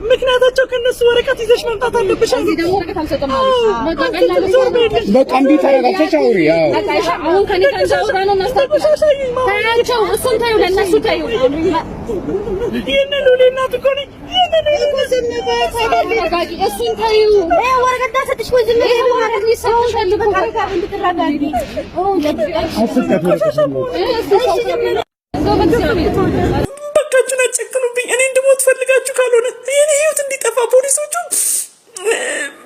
ምክንያታቸው ከነሱ ወረቀት ይዘሽ መምጣት አለብሽ። እዚህ ደግሞ ወረቀት አልሰጠም ማለት በቃ እንዴ ታረጋግጠሽ አውሪ። ያው አሁን ከኔ ታዛውራ ነው ታያቸው። እሱን ታዩ ለነሱ ታዩ። ይሄንን እናት እኮ ነኝ። ይሄንን እኮ ዝም በይ እሱን ታዩ። ወረቀት ታሰጥሽ ወይ ዝም በይ ማለት ሊሰጥሽ ፈልጎ በቃ እንድትራጋጊ በቃችን አጨክኑብኝ። እኔ እንድሞት ፈልጋችሁ ካልሆነ የኔ ህይወት እንዲጠፋ ፖሊሶቹ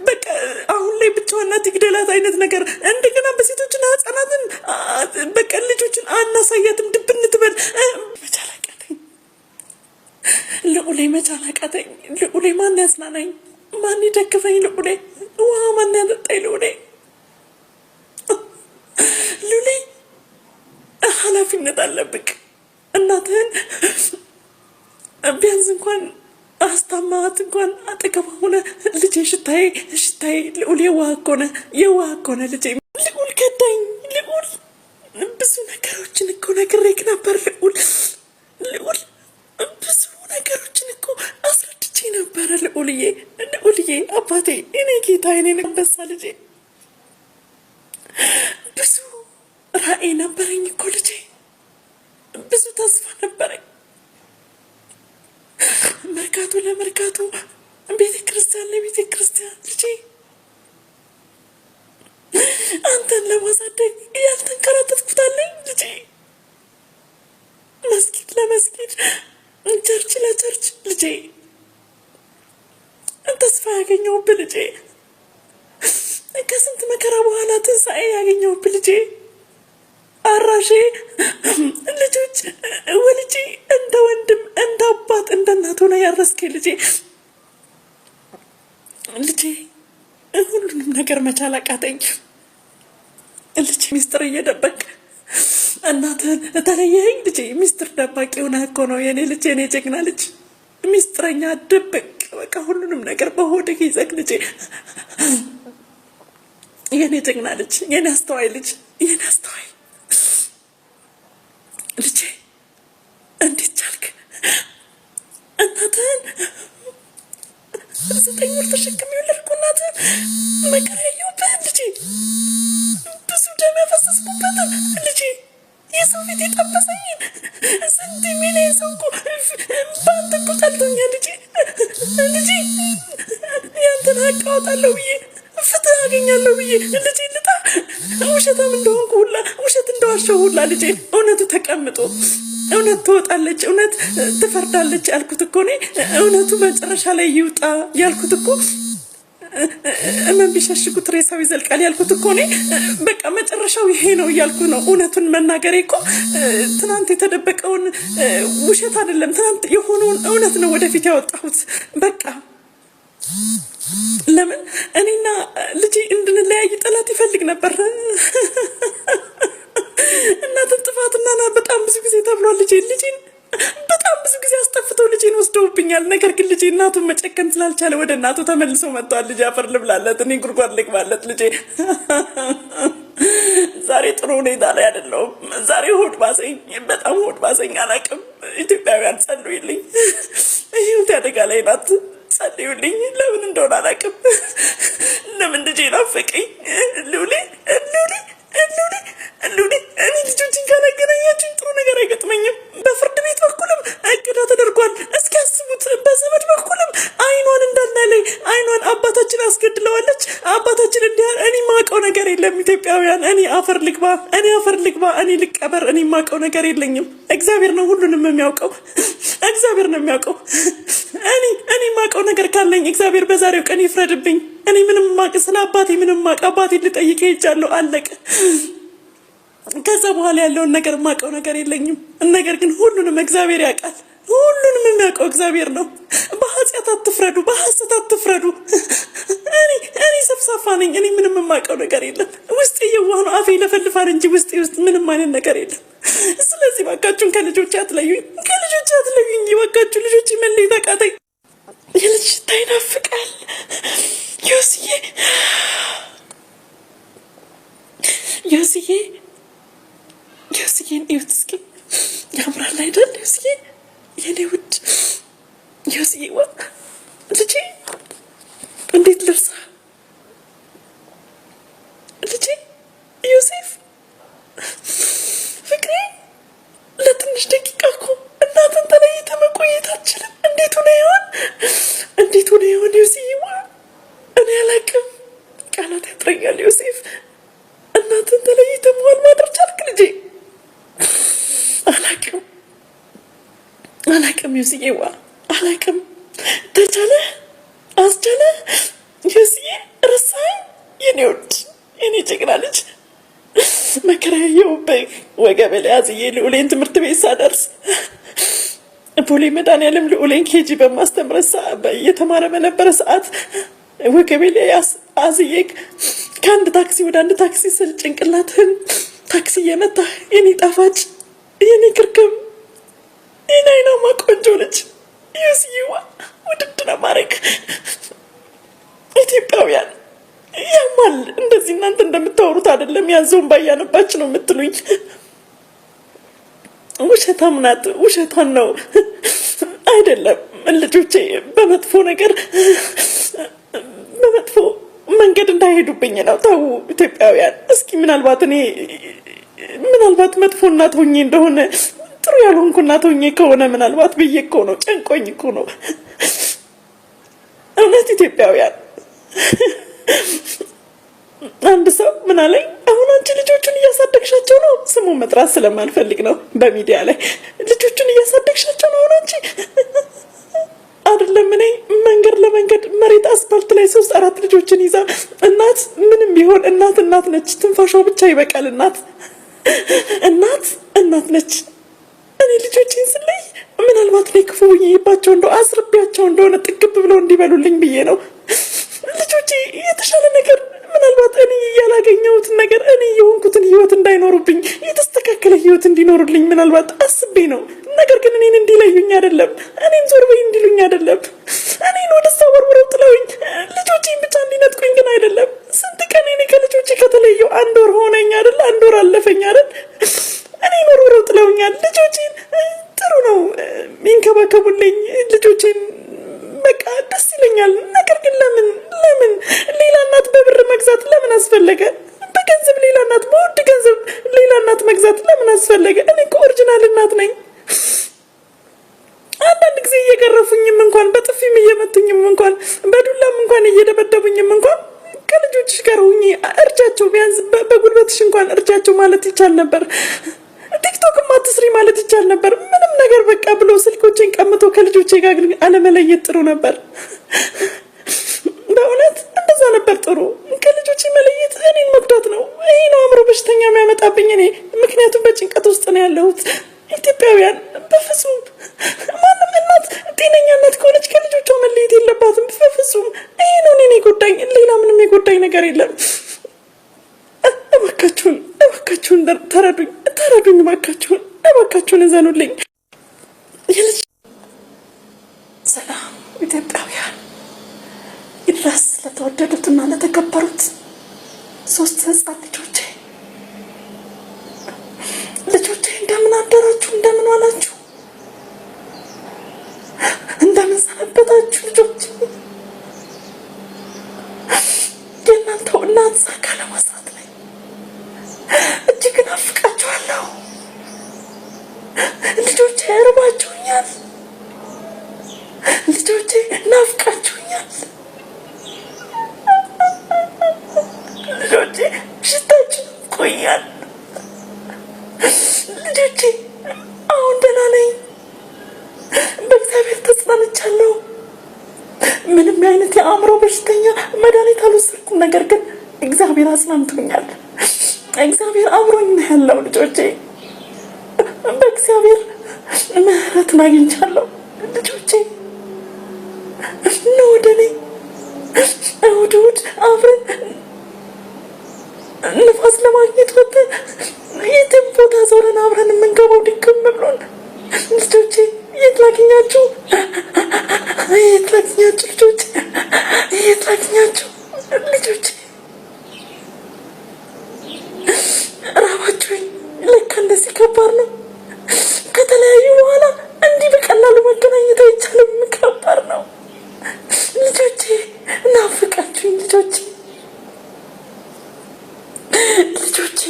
በቃ አሁን ላይ ብቻዋን ናት ይግደላት አይነት ነገር እንደገና በሴቶችና ህጻናትን በቃ ልጆችን አናሳያትም ድብን ትበል። መቻላቀተኝ ልዑሌ መቻላቀተኝ። ልዑሌ ማን ያጽናናኝ? ማን ይደግፈኝ? ልዑሌ ውሃ ማን ያጠጣኝ? ልዑሌ ሉሌ ኃላፊነት አለብክ። እናትህን ቢያንስ እንኳን አስታማት እንኳን አጠገቧ ሆነ ልጄ ሽታዬ ልዑል የዋህ እኮ ነህ ልጄ። ልዑል ከዳኝ። ልዑል ብዙ ነገሮችን እኮ ነግሬክ ነበር። ልዑል ብዙ ነገሮችን እኮ አስረድቼ ነበረ። ልዑልዬ አባቴ፣ እኔ ጌታ፣ እኔ አንበሳ ልጄ፣ ብዙ ራዕይ ነበረኝ እኮ ልጄ፣ ብዙ ተስፋ ነበረኝ። መርካቶ ለመርካቶ፣ ቤተ ክርስቲያን ለቤተ ክርስቲያን ልጄ አንተን ለማሳደግ ያልተንከራተትኩታለኝ ልጄ። መስጊድ ለመስጊድ፣ ቸርች ለቸርች ልጄ ተስፋ ያገኘሁብህ ልጄ። ከስንት መከራ በኋላ ትንሣኤ ያገኘሁብህ ልጄ። አራሼ ልጆች ወልጄ እንደ ወንድም እንደ አባት እንደ እናት ሆነ ያረስከኝ ልጄ ሁሉንም ነገር መቻል አቃተኝ ልጄ። ሚስጥር እየደበቅ እናትህን ተለየኸኝ ልጄ። ሚስጥር ደባቂ ሆነህ እኮ ነው የኔ ልጅ፣ የኔ ጀግና ልጅ። ሚስጥረኛ ድብቅ በቃ ሁሉንም ነገር በሆድህ ይዘህ ልጄ፣ የኔ ጀግና ልጅ፣ የኔ አስተዋይ ልጅ፣ የኔ አስተዋይ ልጄ። እንዴት ቻልክ? እናትህን 9 ወር ተሸክሜ የወለድኩ እናትህን መከራ ያየሁብህ ልጄ፣ ብዙ ደም ያፈሰስኩበት ልጄ፣ የሰው ፊት የጠበሰኝን ስንት ሚሊዮን ሰው እኮ በአንተ እኮ ጠልቶኛል ልጄ። ያንተን ሀቅ አወጣለሁ ብዬ ፍትህ አገኛለሁ ብዬ ልጄ ልጣ ውሸታም እንደሆንኩ ሁላ ውሸት እንደዋሸሁ ሁላ ልጄ እውነቱ ተቀምጦ እውነት ትወጣለች፣ እውነት ትፈርዳለች ያልኩት እኮ እኔ እውነቱ መጨረሻ ላይ ይውጣ ያልኩት እኮ ቢሸሽጉት ሬሳው ይዘልቃል ያልኩት እኮ እኔ በቃ መጨረሻው ይሄ ነው እያልኩ ነው። እውነቱን መናገሬ እኮ ትናንት የተደበቀውን ውሸት አይደለም፣ ትናንት የሆነውን እውነት ነው ወደፊት ያወጣሁት። በቃ ለምን እኔና ልጄ እንድንለያይ ጠላት ይፈልግ ነበር። እናትን ጥፋትና በጣም ብዙ ጊዜ ተብሏል። ልጄን በጣም ብዙ ጊዜ አስጠፍተው ልጄን ወስደውብኛል። ነገር ግን ልጄ እናቱን መጨከን ስላልቻለ ወደ እናቱ ተመልሶ መጥቷል። ልጄ አፈር ልብላለት፣ እኔ ጉድጓድ ልግባለት። ልጄ ዛሬ ጥሩ ሁኔታ ላይ አይደለሁም። ዛሬ ሆድ ባሰኝ፣ በጣም ሆድ ባሰኝ። አላውቅም። ኢትዮጵያውያን ጸልዩልኝ፣ ህይወት አደጋ ላይ ናት። ጸልዩልኝ። ለምን እንደሆነ አላውቅም። ለምን ልጄ ናፈቀኝ። ልውሌ እኔ ልጆችን ካላገናኛችሁኝ ጥሩ ነገር አይገጥመኝም። በፍርድ ቤት በኩልም እገዳ ተደርጓል። እስኪ ያስቡት። በዘመድ በኩልም አይኗን እንዳናለኝ አይኗን አባታችን አስገድለዋለች። አባታችን እንዲያል እኔ ማውቀው ነገር የለም። ኢትዮጵያውያን እኔ አፈር ልግባ፣ እኔ ልቀበር። እኔ ማውቀው ነገር የለኝም። እግዚአብሔር ነው ሁሉንም የሚያውቀው። እግዚአብሔር ነው የሚያውቀው። እኔ ማውቀው ነገር ካለኝ እግዚአብሔር በዛሬው ቀን ይፍረድብኝ። እኔ ምንም ማቅ ስለ አባቴ ምንም ማቅ አባቴን ልጠይቅ ሄጃለሁ። አለቀ። ከዛ በኋላ ያለውን ነገር ማውቀው ነገር የለኝም። ነገር ግን ሁሉንም እግዚአብሔር ያውቃል። ሁሉንም የሚያውቀው እግዚአብሔር ነው። በኃጢአት አትፍረዱ፣ በሐሰት አትፍረዱ። እኔ ሰፍሳፋ ነኝ። እኔ ምንም የማውቀው ነገር የለም። ውስጤ የዋህ ነው። አፌ ለፈልፋል እንጂ ውስጤ ውስጥ ምንም አይነት ነገር የለም። ስለዚህ ባካችሁን ከልጆቼ አትለዩኝ፣ ከልጆቼ አትለዩኝ። ባካችሁ ልጆቼ መለየት አቃተኝ። የልጅ ሽታ ይናፍቃል። ዮስዬ ዮስዬ ዮስዬን እዩት እስኪ፣ ያምራል አይደል? ዮስዬ የኔ ውድ ዮስዬ፣ ዋ ልጄ እንዴት ልርሳ ልጄ ዮሴፍ ፍቅሬ፣ ለትንሽ ደቂቃ እኮ እናትን ተለይተህ መቆየት አትችልም። እንዴት ሆነ ይሆን? እንዴት ሆነ ይሆን? ዮስዬ ዋ እኔ አላቅም፣ ቃላት ያጥረኛል። ዮሴፍ እናትን ተለይተህ መሆን ማድረግ ቻልክ ልጄ? አላቅም ዮስዬ ዋ አላቅም። ተቻለ አስቻለ ዮስዬ፣ ረሳኝ የኔ ውድ የኔ ጀግና ልጅ። መከራ ያየሁብህ ወገቤ ላይ አዝዬ ልዑሌን ትምህርት ቤት ሳደርስ ቦሌ መድኃኒዓለም ልዑሌን ኬጂ በማስተምረው እየተማረ በነበረ ሰዓት ወገቤ ላይ አዝዬ ከአንድ ታክሲ ወደ አንድ ታክሲ ስል ጭንቅላትህን ታክሲ እየመታ የኔ ጣፋጭ የኔ ክርክም የኔ አይናማ ቆንጆ ልጅ ዮስዬዋ፣ ውድድ ነው ማድረግ ኢትዮጵያውያን ያማል። እንደዚህ እናንተ እንደምታወሩት አይደለም። ያዘውን ባያነባች ነው የምትሉኝ። ውሸታም ናት፣ ውሸቷን ነው አይደለም። ልጆቼ በመጥፎ ነገር በመጥፎ መንገድ እንዳይሄዱብኝ ነው። ተው ኢትዮጵያውያን። እስኪ ምናልባት መጥፎ እናት ሆኜ እንደሆነ ጥሩ ያልሆንኩ እናት ሆኜ ከሆነ ምናልባት ብዬ እኮ ነው፣ ጨንቆኝ እኮ ነው። እውነት ኢትዮጵያውያን። አንድ ሰው ምን አለኝ፣ አሁን አንቺ ልጆቹን እያሳደግሻቸው ነው። ስሙን መጥራት ስለማልፈልግ ነው በሚዲያ ላይ። ልጆቹን እያሳደግሻቸው ነው አሁን አንቺ? አይደለም እኔ መንገድ ለመንገድ መሬት አስፓልት ላይ 3-4 ልጆችን ይዛ እናት ምንም ቢሆን እናት ነች። ትንፋሿ ብቻ ይበቃል። እናት ነች። እኔ ልጆቼን ስለይ ምናልባት ላይ ክፉ ይባቸው እንደው አስርቢያቸው እንደሆነ ጥግብ ብለው እንዲበሉልኝ ብዬ ነው። ልጆቼ የተሻለ ነገር ምናልባት እኔ ያላገኘሁትን ነገር እኔ የሆንኩትን ህይወት እንዳይኖሩብኝ የተስተካከለ ህይወት እንዲኖሩልኝ ምናልባት አስቤ ነው። ነገር ግን እኔን እንዲለዩኝ አይደለም፣ እኔን ዞር በይ እንዲሉኝ አይደለም፣ እኔን ወደ እሷ ወርውረው ጥለውኝ ልጆቼን ብቻ እንዲነጥቁኝ ግን አይደለም። ስንት ቀን እኔ ከልጆቼ ከተለየው 1 ወር ሆነኝ አይደል? 1 ወር አለፈኝ አይደል? እኔን ወርውረው ጥለውኛል። ልጆቼን ጥሩ ነው የሚንከባከቡልኝ ልጆቼን በቃ ደስ ይለኛል። ነገር ግን ለምን ሌላ እናት በብር መግዛት ለምን አስፈለገ? በገንዘብ ሌላ እናት፣ በውድ ገንዘብ ሌላ እናት መግዛት ለምን አስፈለገ? እኔ እኮ ኦሪጂናል እናት ነኝ። አንዳንድ ጊዜ እየገረፉኝም እንኳን በጥፊም እየመቱኝም እንኳን በዱላም እንኳን እየደበደቡኝም እንኳን ከልጆችሽ ጋር ሁኚ እርጃቸው፣ ቢያንስ በጉልበትሽ እንኳን እርጃቸው ማለት ይቻል ነበር። ቲክቶክም አትስሪ ማለት ይቻል ነበር። ምንም ነገር በቃ ብሎ ስልኮቼን ቀምቶ ከልጆቼ ጋር ግን አለመለየት ጥሩ ነበር። በእውነት እንደዛ ነበር ጥሩ። ከልጆቼ መለየት እኔን መጉዳት ነው። ይሄ ነው አእምሮ በሽተኛ የሚያመጣብኝ እኔ። ምክንያቱም በጭንቀት ውስጥ ነው ያለሁት። ኢትዮጵያውያን በፍጹም ማንም እናት ጤነኛ እናት ከሆነች ከልጆቿ መለየት የለባትም በፍጹም። ይሄ ነው እኔን የጎዳኝ፣ ሌላ ምንም የጎዳኝ ነገር የለም። እባካችሁን ተረዱኝ፣ እባካችሁን እዘኑልኝ። ሰላም ኢትዮጵያውያን ይድረስ ለተወደዱትና ለተከበሩት 3 ህፃን ልጆቼ እንደምን አደራችሁ? እንደምን ዋላችሁ? እንደምን ሰነበታችሁ? ልጆቼ የእናንተው እናት ሳካ ለማስራት ላይ እጅግ ናፍቃችኋለሁ። ልጆቼ እርባችሁኛል። ልጆቼ ናፍቃችሁኛል። ልጆቼ ሽታችሁ ቆያል። ልጆቼ አሁን ደህና ነኝ፣ በእግዚአብሔር ተጽናንቻለሁ። ምንም አይነት የአእምሮ በሽተኛ መድኃኒት አልወሰድኩም። ነገር ግን እግዚአብሔር አጽናንቶኛል። እግዚአብሔር አብሮኝ ነው ያለው። ልጆቼ በእግዚአብሔር ምሕረትን አግኝቻለሁ። ልጆቼ አብረን የምንገባው ድክም ብሎን ልጆቼ የት ላግኛችሁ? የት ላግኛችሁ? ልጆቼ የት ላግኛችሁ? ልጆቼ ራባችሁኝ። ለካ እንደዚህ ከባድ ነው። ከተለያዩ በኋላ እንዲህ በቀላሉ መገናኘት አይቻልም። ከባድ ነው። ልጆቼ ናፍቃችሁኝ። ልጆቼ ልጆቼ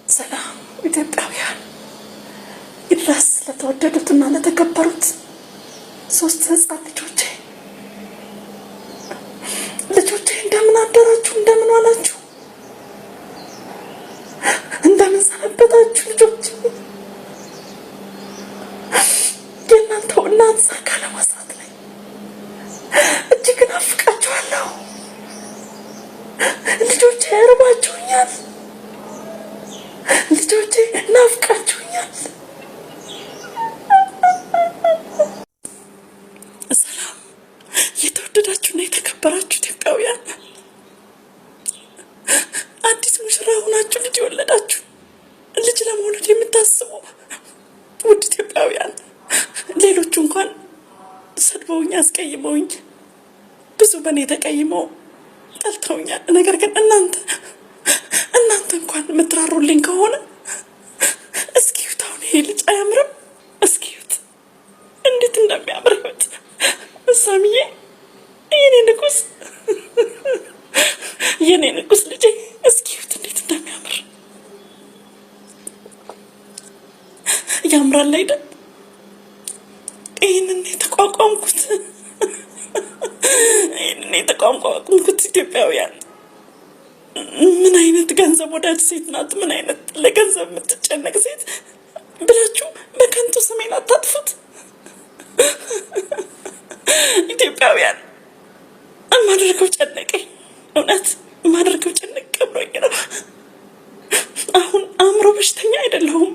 ሰላም ኢትዮጵያውያን ይድረስ ለተወደዱትና ለተከበሩት 3 ሕፃን ልጆቼ። ልጆቼ እንደምን አደራችሁ? እንደምን ዋላችሁ? እንደምን ሰነበታችሁ? ልጆቼ የእናንተው እናት ሰርጋ ለማስራት ላይ እጅግ ናፍቃችኋለሁ። ልጆቼ ያርባችሁኛል። ልጆቼ ናፍቃችሁኛል። ሰላም የተወደዳችሁና የተከበራችሁ ኢትዮጵያውያን፣ አዲስ ሙሽራ ሆናችሁ ልጅ የወለዳችሁ ልጅ ለመውለድ የምታስቡ ውድ ኢትዮጵያውያን፣ ሌሎቹ እንኳን ሰድበውኝ አስቀይመውኝ ብዙ በእኔ ተቀይመው ጠልተውኛል። ነገር ግን እናንተ እንኳን የምትራሩልኝ ከሆነ እስኪዩት። አሁን ይሄ ልጅ አያምርም? እስኪዩት እንዴት እንደሚያምር ይሁት። ሳሚዬ የኔ ንጉስ ልጄ እስኪዩት እንዴት እንደሚያምር። ያምራል አይደል? ይህንን የተቋቋምኩት ኢትዮጵያውያን ምን አይነት ገንዘብ ወዳጅ ሴት ናት፣ ምን አይነት ለገንዘብ የምትጨነቅ ሴት ብላችሁ በከንቱ ስሜን አታጥፉት። ኢትዮጵያውያን የማደርገው ጨነቀኝ፣ እውነት የማደርገው ጨነቅ ብሎኝ ነው። አሁን አእምሮ በሽተኛ አይደለሁም፣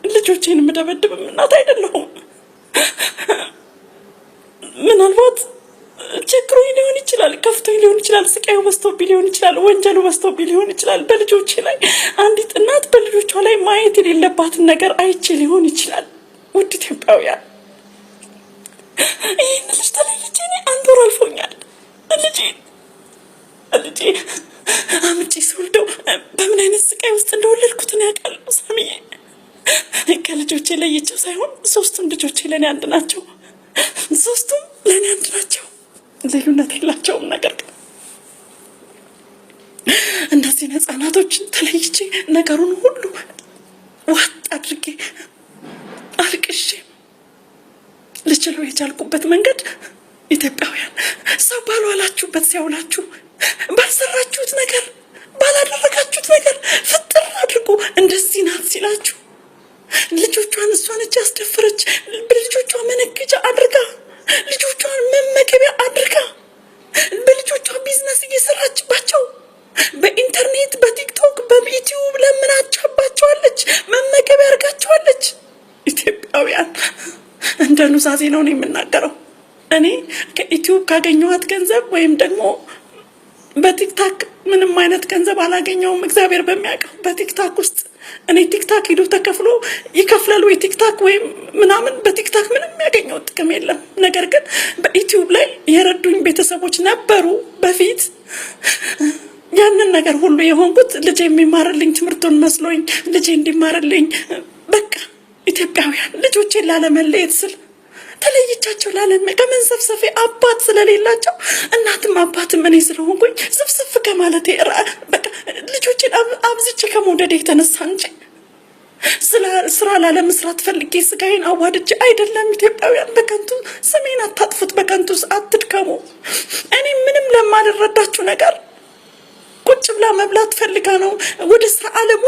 ልጆቼን የምደበድብም እናት አይደለሁም። ምናልባት ቸግሮኝ ሊሆን ይችላል፣ ከፍቶኝ ሊሆን ይችላል፣ ስቃዩ በዝቶብኝ ሊሆን ይችላል፣ ወንጀሉ በዝቶብኝ ሊሆን ይችላል። በልጆቼ ላይ አንዲት እናት በልጆቿ ላይ ማየት የሌለባትን ነገር አይቼ ሊሆን ይችላል። ውድ ኢትዮጵያውያን ይህን ልጅ ተለይቼ እኔ 1 ወር አልፎኛል። ልጄ አምጬ ስወልደው በምን አይነት ስቃይ ውስጥ እንደወለድኩት ነው ያውቃለሁ። ሳሚዬ ከልጆቼ ለይቼው ሳይሆን 3ቱም ልጆቼ ለእኔ አንድ ናቸው። 3ቱም ለእኔ አንድ ናቸው፣ ልዩነት የላቸውም። ነገር ግን እነዚህ ህፃናቶችን ተለይቼ ነገሩን ሁሉ ዋጥ አድርጌ አልቅሼ ልችለው የቻልኩበት መንገድ ኢትዮጵያውያን ሰው ባልዋላችሁበት ሲያውላችሁ፣ ባልሰራችሁት ነገር ባላደረጋችሁት ነገር ፍጥር አድርጎ እንደዚህ ናት ሲላችሁ ልጆቿን እሷን እጅ ያስደፈረች በልጆቿ መነገጃ አድርጋ ልጆቿን መመገቢያ አድርጋ በልጆቿ ቢዝነስ እየሰራችባቸው በኢንተርኔት በቲክቶክ በዩቲዩብ ለምናቻባቸዋለች፣ መመገቢያ አድርጋቸዋለች። ኢትዮጵያውያን እንደ ኑዛዜ ነው የምናገረው። እኔ ከዩቲዩብ ካገኘኋት ገንዘብ ወይም ደግሞ በቲክታክ ምንም አይነት ገንዘብ አላገኘውም። እግዚአብሔር በሚያውቀው በቲክታክ ውስጥ እኔ ቲክታክ ሄዶ ተከፍሎ ይከፍላል ወይ ቲክታክ ወይም ምናምን፣ በቲክታክ ምንም ያገኘው ጥቅም የለም። ነገር ግን በዩቲዩብ ላይ የረዱኝ ቤተሰቦች ነበሩ በፊት። ያንን ነገር ሁሉ የሆንኩት ልጄ የሚማርልኝ ትምህርቱን መስሎኝ ልጄ እንዲማርልኝ በቃ ኢትዮጵያውያን ልጆቼን ላለመለየት ስል ተለይቻቸው ከመንሰፍሰፌ አባት ስለሌላቸው እናትም አባትም እኔ ስለሆንኩኝ ስፍስፍ ከማለቴ በቃ ልጆቼን አብዝቼ ከመውደድ የተነሳ እንጂ ስራ ላለመስራት ፈልጌ ስጋዬን አዋድጄ አይደለም። ኢትዮጵያውያን በከንቱ ስሜን አታጥፉት፣ በከንቱ አትድከሙ። እኔ ምንም ለማልረዳችሁ ነገር ቁጭ ብላ መብላት ፈልጋ ነው ወደ ስራ ዓለም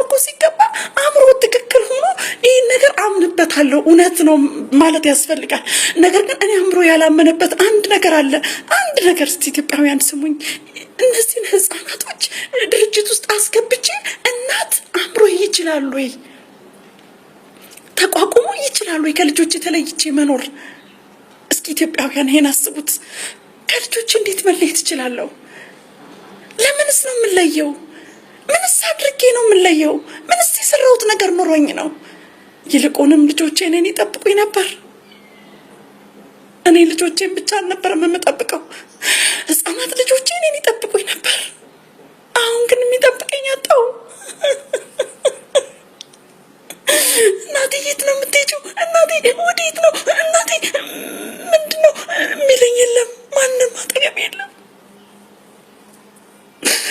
እኮ ሲገባ አእምሮ ትክክል ሆኖ ይህን ነገር አምንበታለሁ እውነት ነው ማለት ያስፈልጋል። ነገር ግን እኔ አእምሮ ያላመነበት አንድ ነገር አለ። አንድ ነገር እስቲ ኢትዮጵያውያን ስሙኝ። እነዚህን ህፃናቶች ድርጅት ውስጥ አስገብቼ እናት አእምሮ ይችላል ወይ ተቋቁሞ ይችላል ወይ ከልጆች ተለይቼ መኖር? እስኪ ኢትዮጵያውያን ይሄን አስቡት። ከልጆች እንዴት መለየት እችላለሁ? ለምንስ ነው የምለየው? ምንስ አድርጌ ነው የምለየው? ምንስ የሰራሁት ነገር ኖሮኝ ነው? ይልቁንም ልጆቼ እኔን ይጠብቁኝ ነበር። እኔ ልጆቼን ብቻ አልነበረም የምጠብቀው፣ ህፃናት ልጆቼ እኔን ይጠብቁኝ ነበር። አሁን ግን የሚጠብቀኝ አጣሁ። እናቴ የት ነው የምትሄጂው? እናቴ ወዴት ነው? እናቴ ምንድን ነው የሚለኝ የለም። ማንም አጠገብ የለም።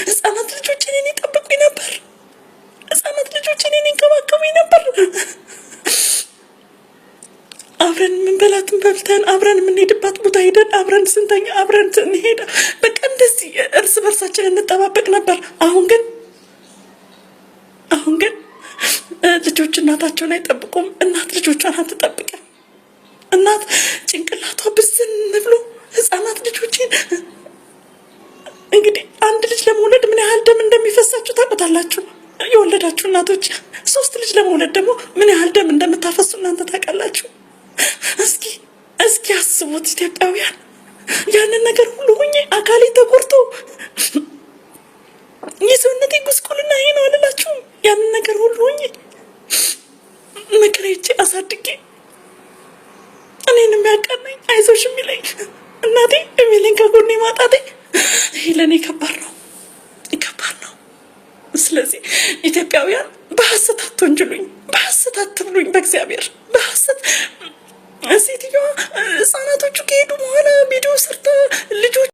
ህፃናት ልጆቼ እኔን ይጠብቁኝ ነበር። ህፃናት ልጆቼ እኔን ይንከባከቡኝ ነበር። አብረን የምንበላትን በልተን አብረን የምንሄድባት ቦታ ሄደን አብረን ስንተኛ አብረን ስንሄድ በቃ እንደዚህ እርስ በርሳችን እንጠባበቅ ነበር። አሁን ግን ልጆች እናታቸውን አይጠብቁም። እናት ልጆቿን አትጠብቅም። እናት ጭንቅላቷ ብስን ብሎ ህፃናት ልጆችን እንግዲህ አንድ ልጅ ለመውለድ ምን ያህል ደም እንደሚፈሳችሁ ታውቁታላችሁ። የወለዳችሁ እናቶች 3 ልጅ ለመውለድ ደግሞ ምን ያህል ደም እንደምታፈሱ እናንተ ታውቃላችሁ። እስኪ አስቡት ኢትዮጵያውያን፣ ያንን ነገር ሁሉ ሆኜ አካሌ ተቆርጦ የሰውነቴ ጉስቁልና ይሄ ነው አልላችሁም። ያንን ነገር ሁሉ ሆኜ መከራዬ አሳድጌ እኔን የሚያቀናኝ አይዞሽ የሚለኝ እናቴ የሚለኝ ከጎኔ ማጣቴ ይሄ ለእኔ ከባድ ነው። ስለዚህ ኢትዮጵያውያን በሐሰት አትወንጅሉኝ፣ በሐሰት አትብሉኝ። በእግዚአብሔር በሐሰት ሴትዮዋ ህፃናቶቹ ከሄዱ በኋላ ቪዲዮ ሰርታ ልጆች